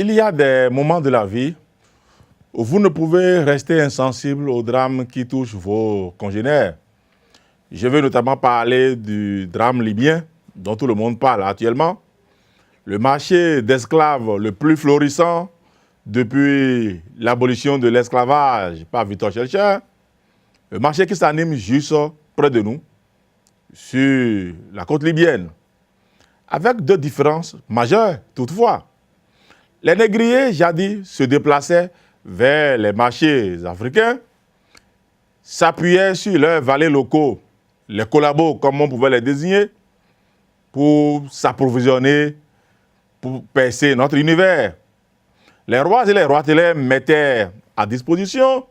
Il y a des moments de la vie où vous ne pouvez rester insensible aux drames qui touchent vos congénères. Je veux notamment parler du drame libyen dont tout le monde parle actuellement. Le marché d'esclaves le plus florissant depuis l'abolition de l'esclavage par Victor Schœlcher. Le marché qui s'anime juste près de nous, sur la côte libyenne, avec deux différences majeures toutefois. Les négriers, jadis, se déplaçaient vers les marchés africains, s'appuyaient sur leurs valets locaux, les collabos, comme on pouvait les désigner, pour s'approvisionner, pour percer notre univers. Les rois et les roitelets mettaient à disposition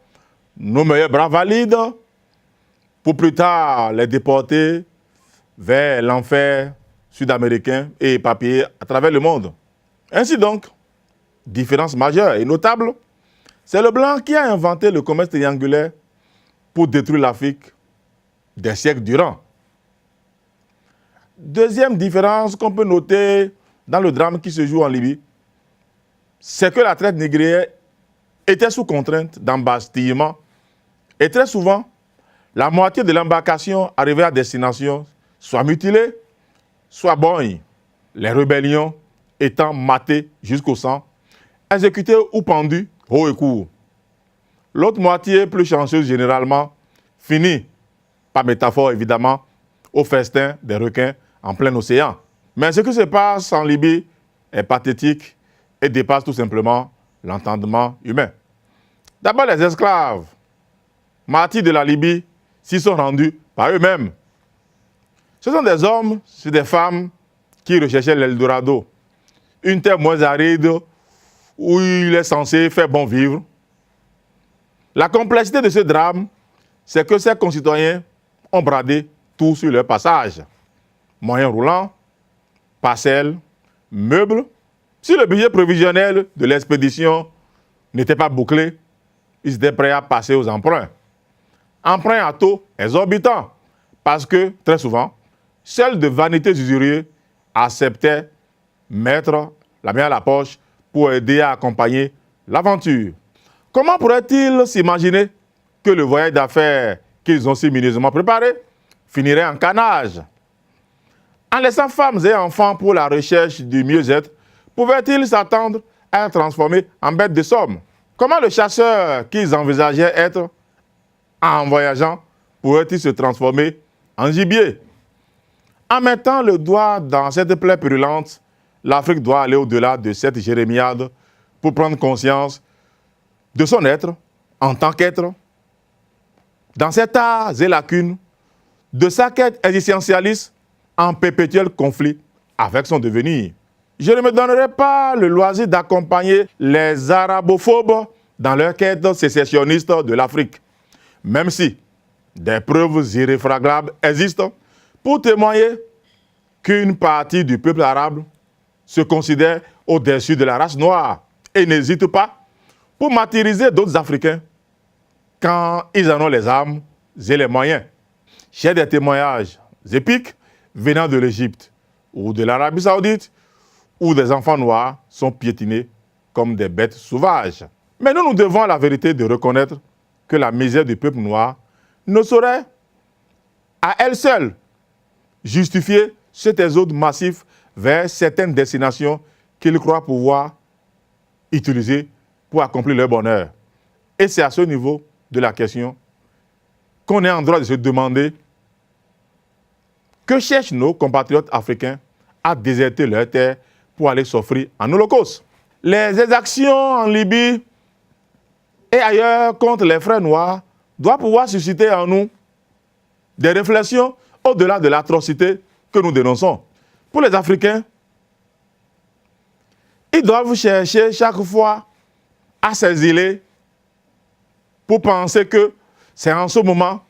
nos meilleurs bras valides pour plus tard les déporter vers l'enfer sud-américain et éparpillés à travers le monde. Ainsi donc, différence majeure et notable, c'est le blanc qui a inventé le commerce triangulaire pour détruire l'Afrique des siècles durant. Deuxième différence qu'on peut noter dans le drame qui se joue en Libye, c'est que la traite négrière était sous contrainte d'embastillement et très souvent, la moitié de l'embarcation arrivée à destination soit mutilée, soit bonne, les rébellions étant matées jusqu'au sang, exécutées ou pendues haut et court. L'autre moitié, plus chanceuse généralement, finit, par métaphore évidemment, au festin des requins en plein océan. Mais ce qui se passe en Libye est pathétique et dépasse tout simplement l'entendement humain. D'abord, les esclaves, martyrs de la Libye, s'y sont rendus par eux-mêmes. Ce sont des hommes, c'est des femmes qui recherchaient l'Eldorado, une terre moins aride où il est censé faire bon vivre. La complexité de ce drame, c'est que ces concitoyens ont bradé tout sur leur passage. Moyens roulants, parcelles, meubles. Si le budget prévisionnel de l'expédition n'était pas bouclé, ils étaient prêts à passer aux emprunts. Emprunts à taux exorbitants, parce que, très souvent, seuls de vanités usuriers acceptaient mettre la main à la poche pour aider à accompagner l'aventure. Comment pourrait-il s'imaginer que le voyage d'affaires qu'ils ont si minutieusement préparé finirait en carnage? En laissant femmes et enfants pour la recherche du mieux-être, pouvaient-ils s'attendre à être transformés en bêtes de somme? Comment le chasseur qu'ils envisageaient être en voyageant pourrait-il se transformer en gibier? En mettant le doigt dans cette plaie purulente, l'Afrique doit aller au-delà de cette jérémiade pour prendre conscience de son être en tant qu'être, dans ses tares et lacunes, de sa quête existentialiste en perpétuel conflit avec son devenir. Je ne me donnerai pas le loisir d'accompagner les arabophobes dans leur quête sécessionniste de l'Afrique, même si des preuves irréfragables existent pour témoigner qu'une partie du peuple arabe se considère au-dessus de la race noire et n'hésite pas pour martyriser d'autres Africains quand ils en ont les armes et les moyens. J'ai des témoignages épiques venant de l'Égypte ou de l'Arabie Saoudite où des enfants noirs sont piétinés comme des bêtes sauvages. Mais nous devons à la vérité de reconnaître que la misère du peuple noir ne saurait à elle seule justifier cet exode massif vers certaines destinations qu'ils croient pouvoir utiliser pour accomplir leur bonheur. Et c'est à ce niveau de la question qu'on est en droit de se demander que cherchent nos compatriotes africains à déserter leur terre pour aller s'offrir en holocauste. Les exactions en Libye et ailleurs contre les frères noirs doivent pouvoir susciter en nous des réflexions au-delà de l'atrocité que nous dénonçons. Pour les Africains, ils doivent chercher chaque fois à s'exiler pour penser que c'est en ce moment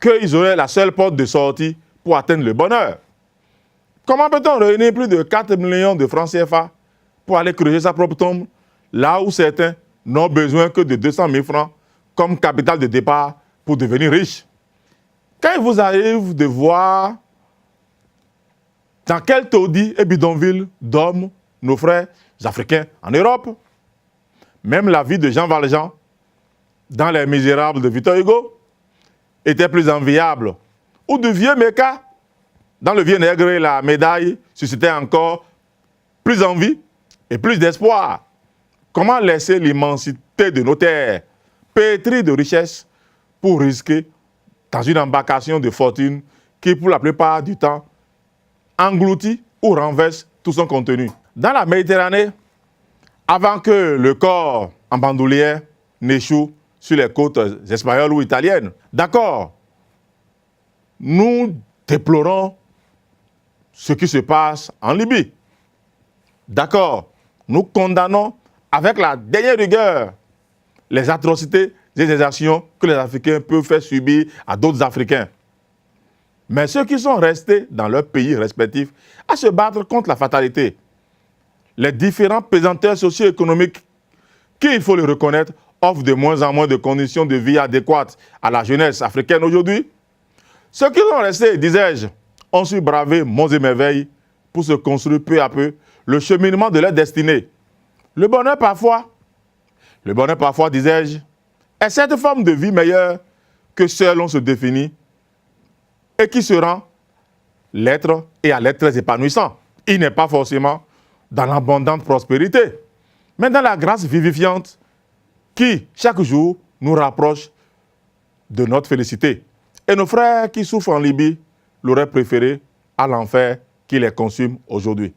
qu'ils auraient la seule porte de sortie pour atteindre le bonheur. Comment peut-on réunir plus de 4 millions de francs CFA pour aller creuser sa propre tombe, là où certains n'ont besoin que de 200 000 francs comme capital de départ pour devenir riches? Quand il vous arrive de voir dans quel taudis et bidonville dorment nos frères Africains en Europe. Même la vie de Jean Valjean, dans Les Misérables de Victor Hugo, était plus enviable. Ou de Vieux Méca, dans Le Vieux Nègre et la médaille, suscitait encore plus envie et plus d'espoir. Comment laisser l'immensité de nos terres, pétries de richesses, pour risquer dans une embarcation de fortune qui, pour la plupart du temps, engloutit ou renverse tout son contenu. Dans la Méditerranée, avant que le corps en bandoulière n'échoue sur les côtes espagnoles ou italiennes, d'accord, nous déplorons ce qui se passe en Libye. D'accord, nous condamnons avec la dernière rigueur les atrocités et les actions que les Africains peuvent faire subir à d'autres Africains. Mais ceux qui sont restés dans leurs pays respectifs à se battre contre la fatalité, les différents pesanteurs socio-économiques qui, il faut le reconnaître, offrent de moins en moins de conditions de vie adéquates à la jeunesse africaine aujourd'hui, ceux qui sont restés, disais-je, ont su braver monts et merveilles pour se construire peu à peu le cheminement de leur destinée. Le bonheur parfois, disais-je, est cette forme de vie meilleure que seul on se définit et qui se rend l'être et à l'être très épanouissant. Il n'est pas forcément dans l'abondante prospérité, mais dans la grâce vivifiante qui, chaque jour, nous rapproche de notre félicité. Et nos frères qui souffrent en Libye l'auraient préféré à l'enfer qui les consume aujourd'hui.